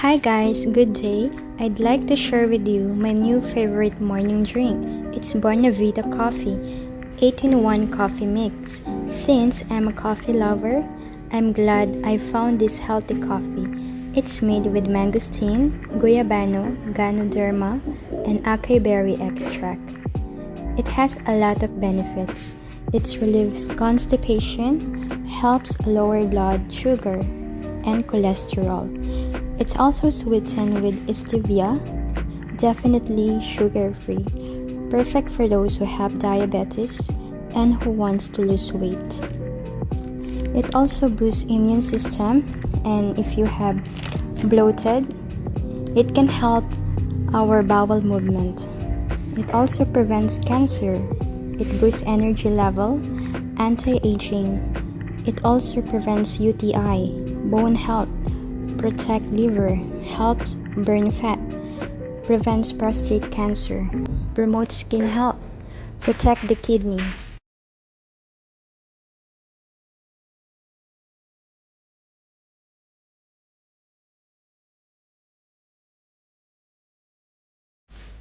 Hi guys, good day. I'd like to share with you my new favorite morning drink. It's BONAVITA coffee, 8-in-1 coffee mix. Since I'm a coffee lover, I'm glad I found this healthy coffee. It's made with Mangosteen, Guyabano, Ganoderma, and Acai Berry extract. It has a lot of benefits. It relieves constipation, helps lower blood sugar, and cholesterol. It's also sweetened with stevia, definitely sugar-free, perfect for those who have diabetes and who wants to lose weight. It also boosts immune system, and if you have bloated, it can help our bowel movement. It also prevents cancer. It boosts energy level, anti-aging. It also prevents UTI, bone health, protect liver, helps burn fat, prevents prostate cancer, promotes skin health, protect the kidney.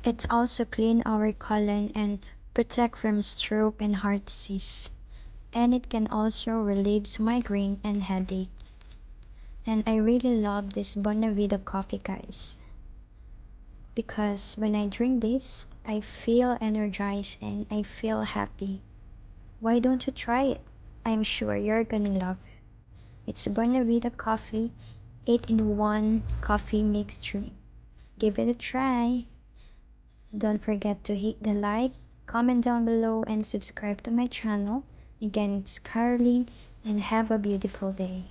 It also clean our colon and protect from stroke and heart disease. And it can also relieve migraine and headache. And I really love this BONAVITA coffee, guys, because when I drink this, I feel energized and I feel happy. Why don't you try it? I'm sure you're gonna love it. It's BONAVITA coffee, 8-in-1 coffee mix drink. Give it a try. Don't forget to hit the like, comment down below, and subscribe to my channel. Again, it's Caroline, and have a beautiful day.